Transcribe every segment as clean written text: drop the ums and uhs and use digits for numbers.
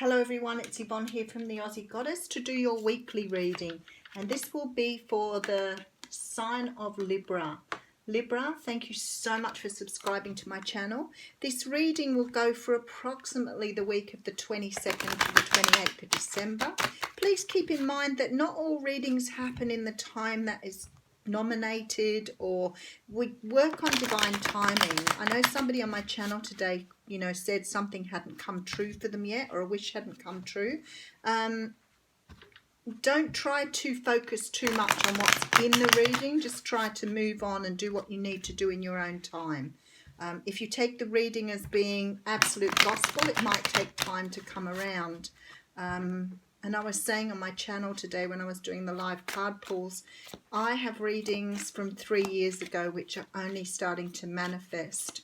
Hello everyone, it's Yvonne here from the Aussie Goddess to do your weekly reading, and this will be for the sign of Libra. Libra, thank you so much for subscribing to my channel. This reading will go for approximately the week of the 22nd to the 28th of December. Please keep in mind that not all readings happen in the time that is nominated, or we work on divine timing. I know somebody on my channel today, said something hadn't come true for them yet, or a wish hadn't come true. Don't try to focus too much on what's in the reading. Just try to move on and do what you need to do in your own time. If you take the reading as being absolute gospel, it might take time to come around. And I was saying on my channel today when I was doing the live card pulls, I have readings from 3 years ago which are only starting to manifest.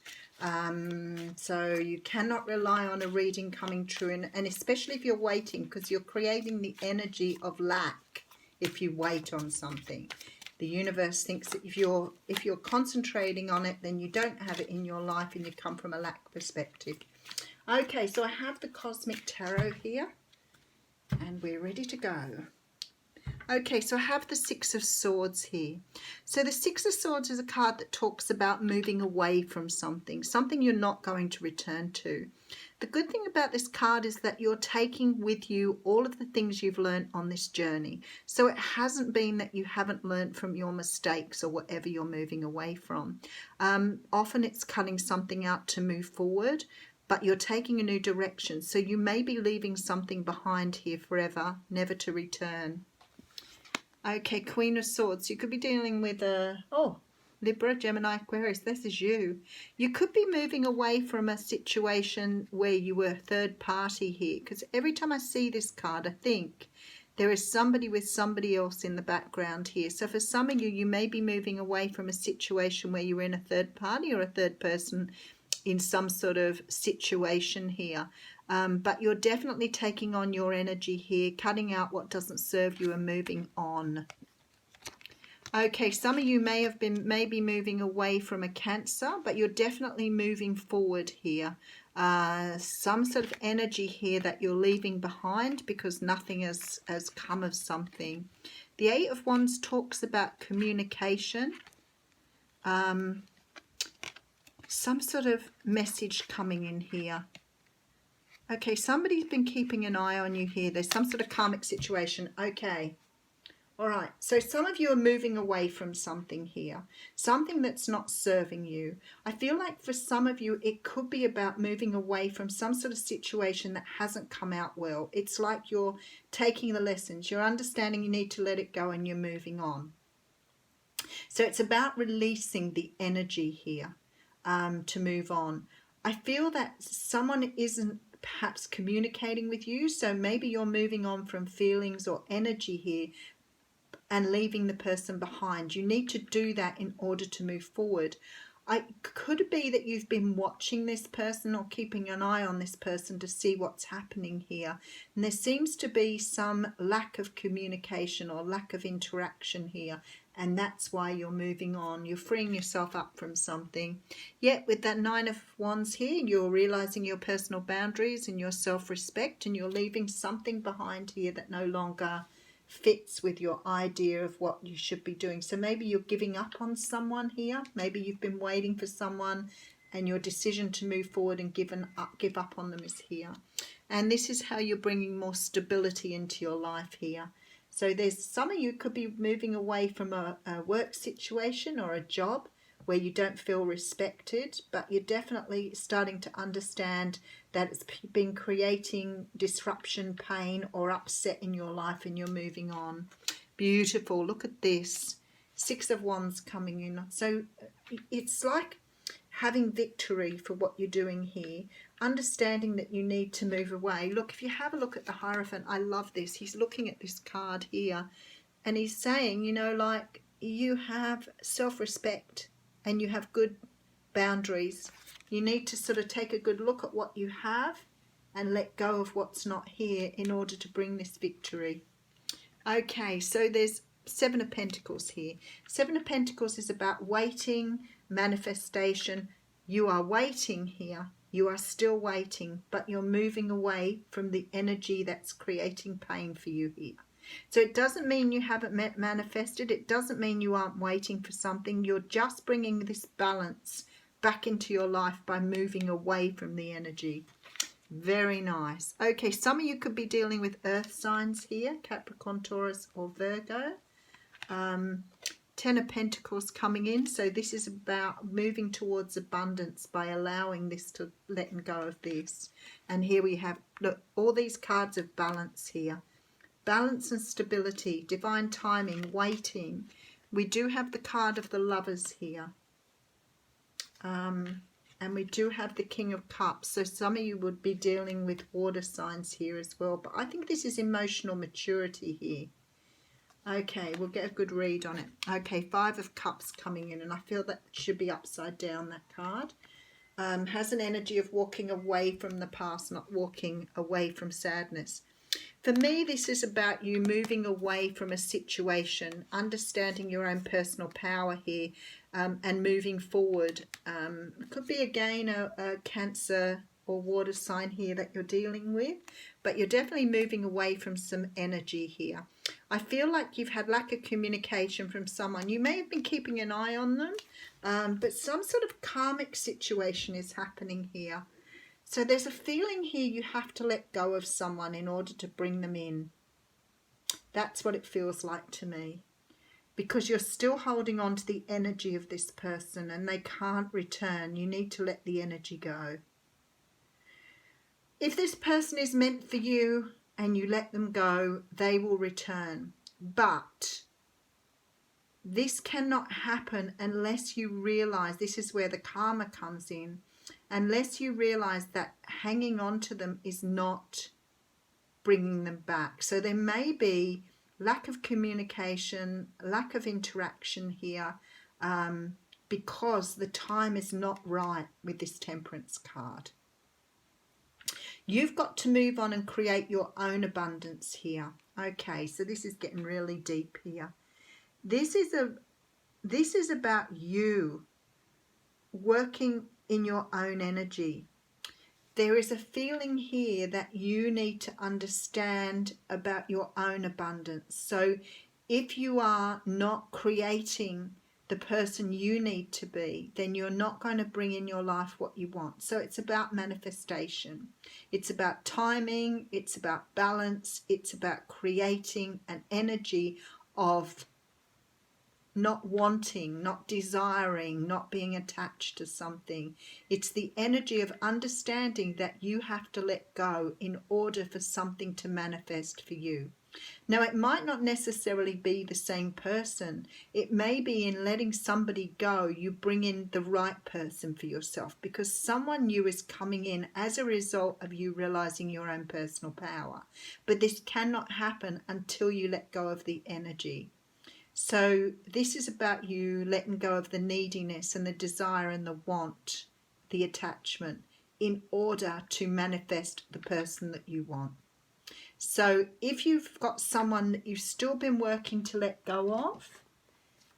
So you cannot rely on a reading coming true, and especially if you're waiting, because you're creating the energy of lack if you wait on something. The universe thinks that if you're concentrating on it, then you don't have it in your life and you come from a lack perspective. Okay, so I have the Cosmic Tarot here. And we're ready to go. Okay, so I have the Six of Swords here. So the Six of Swords is a card that talks about moving away from something you're not going to return to. The good thing about this card is that you're taking with you all of the things you've learned on this journey. So it hasn't been that you haven't learned from your mistakes or whatever you're moving away from. Often it's cutting something out to move forward, but you're taking a new direction. So you may be leaving something behind here forever, never to return. Okay, Queen of Swords. You could be dealing with Libra, Gemini, Aquarius. This is you. You could be moving away from a situation where you were third party here, because every time I see this card, I think there is somebody with somebody else in the background here. So for some of you, you may be moving away from a situation where you were in a third party or a third person in some sort of situation here, but you're definitely taking on your energy here, cutting out what doesn't serve you and moving on. Okay, some of you may be moving away from a Cancer, but you're definitely moving forward here. Some sort of energy here that you're leaving behind because nothing has come of something. The Eight of Wands talks about communication. Some sort of message coming in here. Okay, somebody's been keeping an eye on you here. There's some sort of karmic situation. Okay. All right. So some of you are moving away from something here. Something that's not serving you. I feel like for some of you, it could be about moving away from some sort of situation that hasn't come out well. It's like you're taking the lessons. You're understanding you need to let it go and you're moving on. So it's about releasing the energy here. To move on. I feel that someone isn't perhaps communicating with you, so maybe you're moving on from feelings or energy here and leaving the person behind. You need to do that in order to move forward. It could be that you've been watching this person or keeping an eye on this person to see what's happening here, and there seems to be some lack of communication or lack of interaction here, and that's why you're moving on. You're freeing yourself up from something. Yet with that Nine of Wands here, you're realizing your personal boundaries and your self-respect, and you're leaving something behind here that no longer fits with your idea of what you should be doing. So maybe you're giving up on someone here. Maybe you've been waiting for someone and your decision to move forward and give up on them is here. And this is how you're bringing more stability into your life here. So there's some of you could be moving away from a work situation or a job where you don't feel respected, but you're definitely starting to understand that it's been creating disruption, pain or upset in your life, and you're moving on. Beautiful. Look at this. Six of Wands coming in. So it's like having victory for what you're doing here, understanding that you need to move away. Look, if you have a look at the Hierophant, I love this. He's looking at this card here and he's saying, like you have self-respect and you have good boundaries. You need to sort of take a good look at what you have and let go of what's not here in order to bring this victory. Okay, so there's Seven of Pentacles here. Seven of Pentacles is about waiting, manifestation. You are waiting here You are still waiting, but you're moving away from the energy that's creating pain for you here. So it doesn't mean you haven't manifested. It doesn't mean you aren't waiting for something. You're just bringing this balance back into your life by moving away from the energy. Very nice. Okay, some of you could be dealing with earth signs here, Capricorn, Taurus or Virgo. 10 of Pentacles coming in. So this is about moving towards abundance by allowing this to letting go of this. And here we have, look, all these cards of balance here. Balance and stability, divine timing, waiting. We do have the card of the Lovers here. And we do have the King of Cups. So some of you would be dealing with water signs here as well. But I think this is emotional maturity here. Okay, we'll get a good read on it. Okay, 5 of Cups coming in. And I feel that should be upside down, that card. Has an energy of walking away from the past, not walking away from sadness. For me, this is about you moving away from a situation, understanding your own personal power here, and moving forward. It could be, again, a Cancer or water sign here that you're dealing with, but you're definitely moving away from some energy here. I feel like you've had lack of communication from someone. You may have been keeping an eye on them, but some sort of karmic situation is happening here. So there's a feeling here you have to let go of someone in order to bring them in. That's what it feels like to me. Because you're still holding on to the energy of this person and they can't return. You need to let the energy go. If this person is meant for you and you let them go, they will return. But this cannot happen unless you realize, this is where the karma comes in, unless you realize that hanging on to them is not bringing them back. So there may be lack of communication, lack of interaction here, because the time is not right with this Temperance card. You've got to move on and create your own abundance here. Okay, so this is getting really deep here. This is about you working in your own energy. There is a feeling here that you need to understand about your own abundance. So if you are not creating the person you need to be, then you're not going to bring in your life what you want. So it's about manifestation. It's about timing. It's about balance. It's about creating an energy of not wanting, not desiring, not being attached to something. It's the energy of understanding that you have to let go in order for something to manifest for you. Now, it might not necessarily be the same person. It may be in letting somebody go, you bring in the right person for yourself, because someone new is coming in as a result of you realizing your own personal power. But this cannot happen until you let go of the energy. So this is about you letting go of the neediness and the desire and the want, the attachment, in order to manifest the person that you want. So if you've got someone that you've still been working to let go of,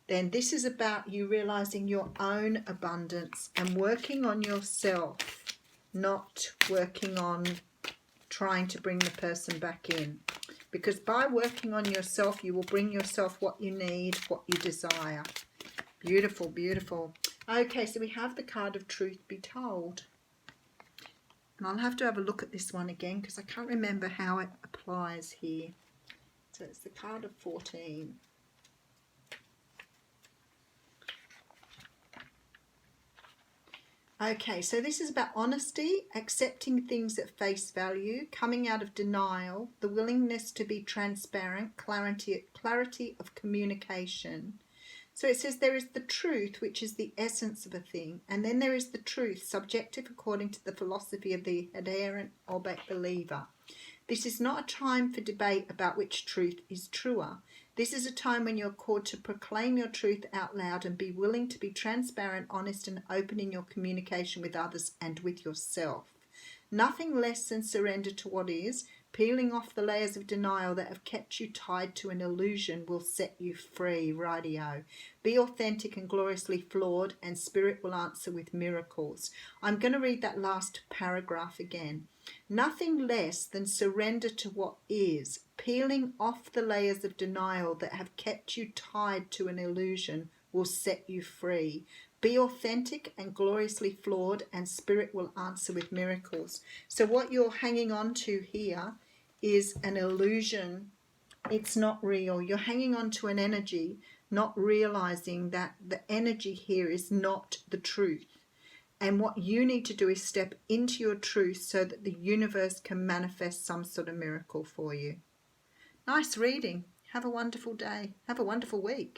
then this is about you realizing your own abundance and working on yourself, not working on trying to bring the person back in. Because by working on yourself, you will bring yourself what you need, what you desire. Beautiful, beautiful. Okay, so we have the card of Truth Be Told. And I'll have to have a look at this one again because I can't remember how it applies here. So it's the card of 14. Okay, so this is about honesty, accepting things at face value, coming out of denial, the willingness to be transparent, clarity of communication. So it says there is the truth, which is the essence of a thing, and then there is the truth, subjective according to the philosophy of the adherent or believer. This is not a time for debate about which truth is truer. This is a time when you're called to proclaim your truth out loud and be willing to be transparent, honest, and open in your communication with others and with yourself. Nothing less than surrender to what is. Peeling off the layers of denial that have kept you tied to an illusion will set you free. Rightio. Be authentic and gloriously flawed, and Spirit will answer with miracles. I'm going to read that last paragraph again. Nothing less than surrender to what is. Peeling off the layers of denial that have kept you tied to an illusion will set you free. Be authentic and gloriously flawed, and Spirit will answer with miracles. So what you're hanging on to here is an illusion. It's not real. You're hanging on to an energy, not realizing that the energy here is not the truth. And what you need to do is step into your truth so that the universe can manifest some sort of miracle for you. Nice reading. Have a wonderful day. Have a wonderful week.